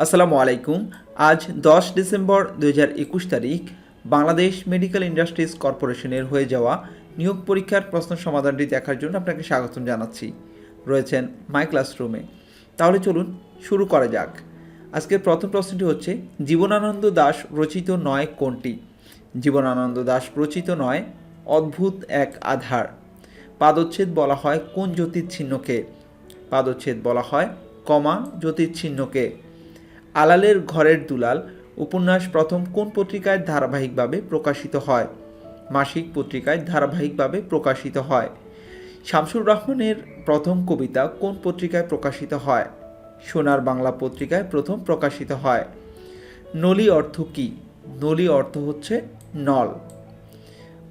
আসসালামু আলাইকুম। আজ 10 ডিসেম্বর 2021 তারিখ বাংলাদেশ মেডিকেল ইন্ডাস্ট্রিজ কর্পোরেশনের হয়ে যাওয়া নিয়োগ পরীক্ষার প্রশ্ন সমাধানটি দেখার জন্য আপনাকে স্বাগতম জানাচ্ছি। রয়েছেন মাই ক্লাসরুমে। তাহলে চলুন শুরু করা যাক। আজকের প্রথম প্রশ্নটি হচ্ছে, জীবনানন্দ দাশ রচিত নয় কোনটি? জীবনানন্দ দাশ রচিত নয় অদ্ভুত এক আধার। পাদচ্ছেদ বলা হয় কোন জ্যোতির্চিহ্নকে? পাদচ্ছেদ বলা হয় কমা জ্যোতির্চিহ্নকে। আলালের ঘরের দুলাল উপন্যাস প্রথম কোন পত্রিকায় ধারাবাহিকভাবে প্রকাশিত হয়? মাসিক পত্রিকায় ধারাবাহিকভাবে প্রকাশিত হয়। শামসুর রহমানের প্রথম কবিতা কোন পত্রিকায় প্রকাশিত হয়? সোনার বাংলা পত্রিকায় প্রথম প্রকাশিত হয়। নলি অর্থ কী? নলি অর্থ হচ্ছে নল।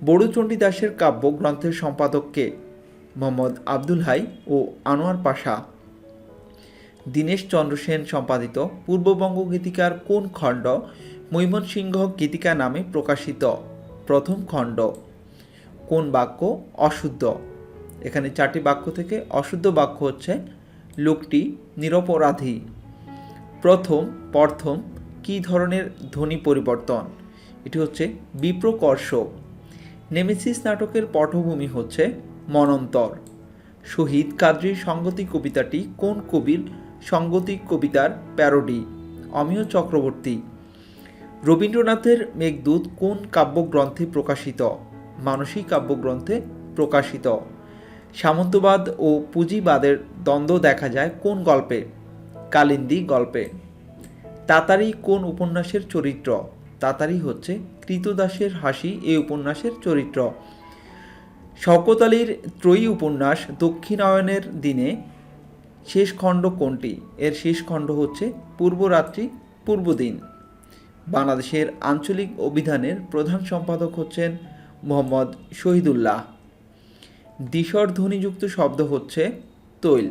বড়ু চণ্ডীদাসের কাব্য গ্রন্থের সম্পাদক কে? মোহাম্মদ আব্দুল হাই ও আনোয়ার পাশা। দীনেশ চন্দ্র সেন সম্পাদিত পূর্ববঙ্গ গীতিকার কোন খণ্ড ময়মনসিংহ গীতিকা নামে প্রকাশিত? প্রথম খণ্ড। কোন বাক্য অশুদ্ধ? এখানে 4টি বাক্য থেকে অশুদ্ধ বাক্য হচ্ছে লোকটি নিরপরাধী। প্রথম কী ধরনের ধ্বনি পরিবর্তন? এটি হচ্ছে বিপ্রকর্ষ। নেমেসিস নাটকের পটভূমি হচ্ছে মনন্তর। শহীদ কাদরীর সংগতি কবিতাটি কোন কবির সংগতি কবিতার প্যারোডি? অমিয় চক্রবর্তী। রবীন্দ্রনাথের মেঘদূত কোন কাব্যগ্রন্থে প্রকাশিত? মানসী কাব্যগ্রন্থে প্রকাশিত। সামন্তবাদ ও পুঁজিবাদের দ্বন্দ্ব দেখা যায় কোন গল্পে? কালিন্দী গল্পে। তাতারী কোন উপন্যাসের চরিত্র? তাতারী হচ্ছে কৃতদাসের হাসি এই উপন্যাসের চরিত্র। শওকত আলীর ত্রয়ী উপন্যাস দক্ষিণায়নের দিনে শেষ খণ্ড কোনটি? এর শেষ খণ্ড হচ্ছে পূর্বরাত্রি পূর্বদিন। বাংলাদেশের আঞ্চলিক অভিধানের প্রধান সম্পাদক হচ্ছেন মোহাম্মদ শহীদুল্লাহ। দ্বিস্বর ধ্বনিযুক্ত শব্দ হচ্ছে তৈল।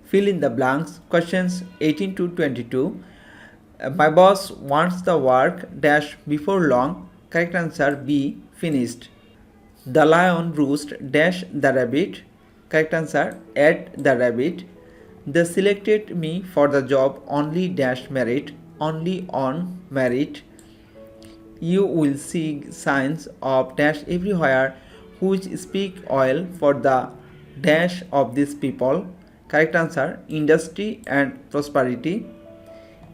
Fill in the blanks. Questions 18 to 22. My boss wants the work dash before long. Correct answer B. Finished. The lion roost dash the rabbit. Correct answer at the rabbit. They selected me for the job only dash merit. Only on merit. You will see signs of dash everywhere which speak well for the dash of these people. Correct answer industry and prosperity.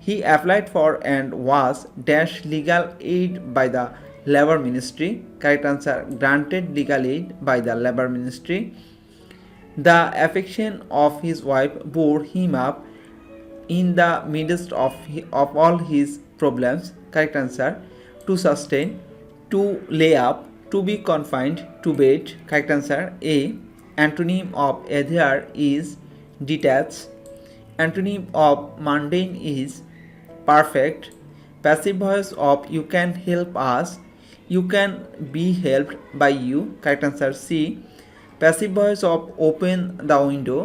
He applied for and was dash legal aid by the Labor Ministry. Correct answer granted legal aid by the Labor Ministry. The affection of his wife bore him up in the midst of all his problems. Correct answer to sustain, to lay up, to be confined to bed. Correct answer A. Antonym of adhere is detached. Antonym of mundane is perfect. Passive voice of you can help us. You can be helped by you. Correct answer C. Passive voice of open the window.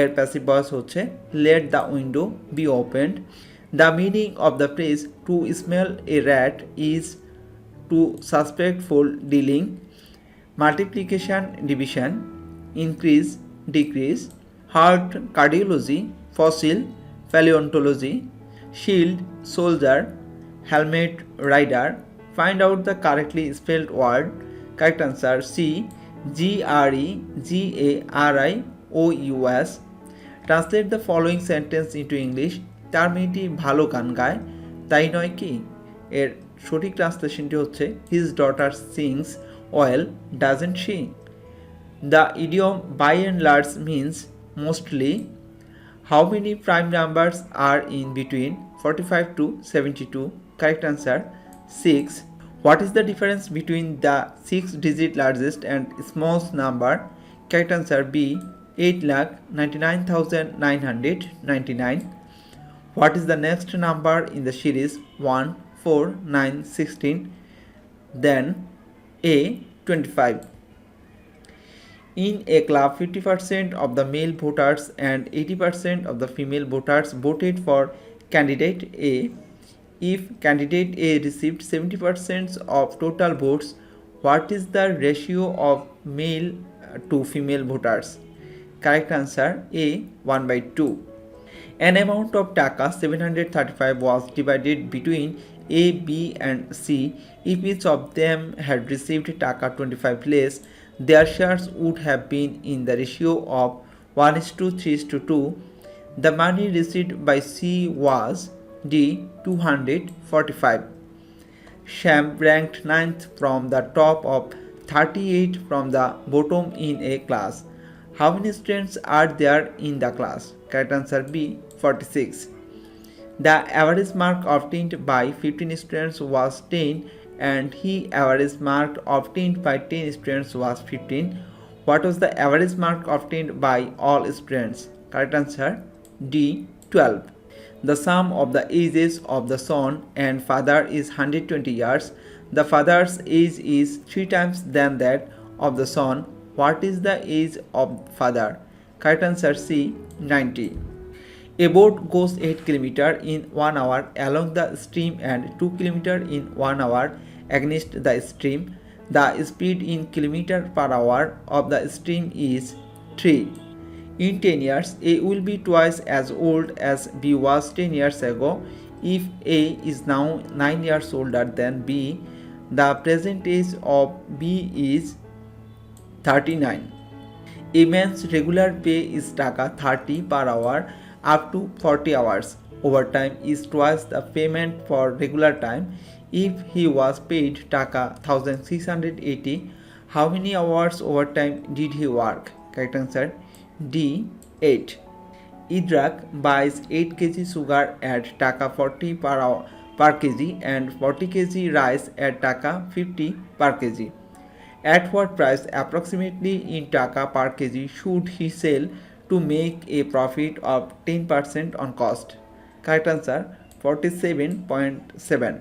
এর passive voice হচ্ছে let the window be opened. The meaning of the phrase to smell a rat is to suspect full dealing. Multiplication, division, increase, decrease, heart, cardiology, fossil, paleontology, shield, soldier, helmet, rider. Find out the correctly spelled word. Correct answer C. GREGARIOUS. Translate the following sentence into English. তার মেয়েটি ভালো গান গায় তাই নয় কি? এর সঠিক ট্রান্সলেশনটি হচ্ছে his daughter sings well doesn't she? The idiom by and large means mostly. How many prime numbers are in between 45 to 72? Correct answer 6. What is the difference between the 6-digit largest and smallest number? Correct answer B. 8,99,999. What is the next number in the series 1, 4, 9, 16? Then A. 25. In a club, 50% of the male voters and 80% of the female voters voted for candidate A. If candidate A received 70% of total votes, what is the ratio of male to female voters? Correct answer A. 1/2. An amount of taka 735 was divided between A, B and C. If each of them had received taka 25 less, their shares would have been in the ratio of 1:3:2. The money received by C was D. 245. Sham ranked 9th from the top of 38 from the bottom in a class. How many students are there in the class? Correct answer B. 46. The average mark obtained by 15 students was 10 and he average mark obtained by 10 students was 15. What was the average mark obtained by all students? Correct answer D. 12. The sum of the ages of the son and father is 120 years. The father's age is 3 times than that of the son. What is the age of father? Correct answer C. 90. A boat goes 8 km in 1 hour along the stream and 2 km in 1 hour against the stream. The speed in km per hour of the stream is 3. In 10 years, A will be twice as old as B was 10 years ago. If A is now 9 years older than B, the present age of B is 39. A man's regular pay is taka 30 per hour up to 40 hours. Overtime is twice the payment for regular time. If he was paid taka 1680, how many hours overtime did he work? Correct answer D. 8. Idrak buys 8 kg sugar at taka 40 per kg and 40 kg rice at taka 50 per kg. At what price approximately in taka per kg should he sell to make a profit of 10% on cost? Correct answer 47.7.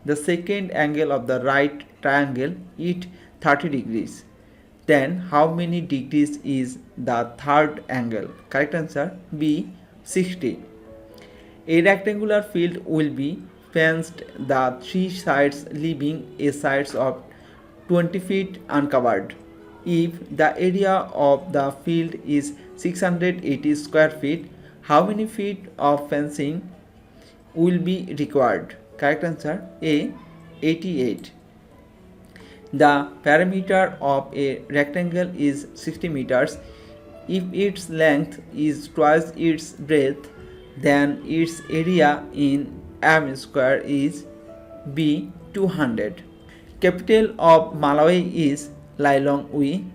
The second angle of the right triangle is 30 degrees. Then how many degrees is the third angle? Correct answer B. 60. A rectangular field will be fenced the 3 sides leaving a sides of 20 feet uncovered. If the area of the field is 680 square feet, how many feet of fencing will be required? Correct answer A. 88. The perimeter of a rectangle is 60 meters. If its length is twice its breadth, then its area in m square is B. 200. Capital of Malawi is Lilongwe.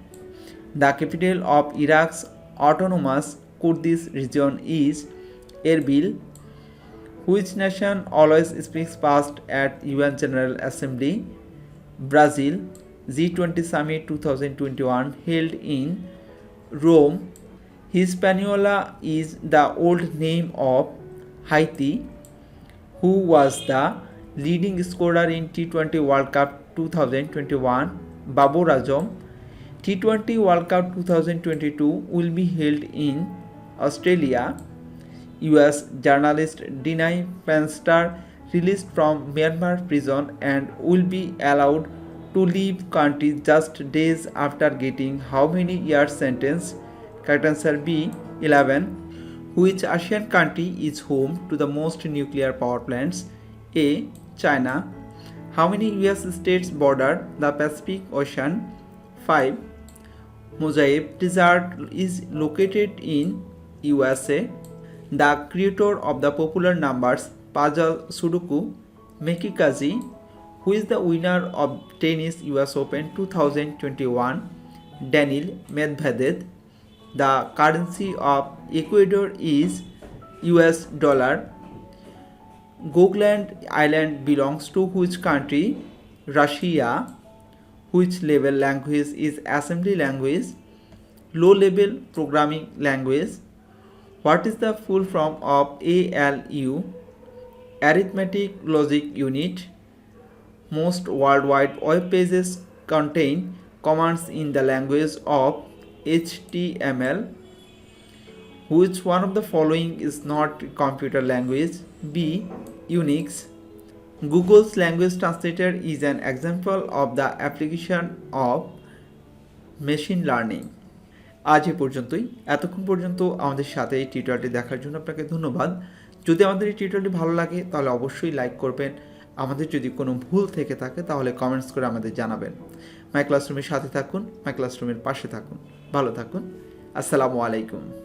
The capital of Iraq's autonomous Kurdish region is Erbil. Which nation always speaks first at UN General Assembly? Brazil. G20 Summit 2021 held in Rome. Hispaniola is the old name of Haiti. Who was the leading scorer in T20 World Cup 2021? Babu Rajam. T20 World Cup 2022 will be held in Australia. US journalist deny Fenster released from Myanmar prison and will be allowed to leave country just days after getting how many years sentence? Correct answer B. 11. Which Asian country is home to the most nuclear power plants? A. China. How many US states border the Pacific Ocean? 5. Mojave Desert is located in USA. The creator of the popular numbers puzzle Sudoku, Mekikazi, who is the winner of tennis US Open 2021, Daniil Medvedev. The currency of Ecuador is US dollar. Gogland Island belongs to which country? Russia. Which level language is assembly language? Low level programming language. What is the full form of ALU? Arithmetic Logic Unit. Most worldwide web pages contain commands in the language of HTML. Which one of the following is not computer language? B. Unix. Google's language translator is an example of the application of machine learning. আজ এ পর্যন্তই। এতক্ষণ পর্যন্ত আমাদের সাথে এই টিউটোরিয়ালটি দেখার জন্য আপনাকে ধন্যবাদ। যদি আমাদের এই টিউটোরিয়ালটি ভালো লাগে তাহলে অবশ্যই লাইক করবেন। আমাদের যদি কোনো ভুল থেকে থাকে তাহলে কমেন্টস করে আমাদের জানাবেন। মাই ক্লাসরুমের সাথে থাকুন, মাই ক্লাসরুমের পাশে থাকুন। ভালো থাকুন। আসসালামু আলাইকুম।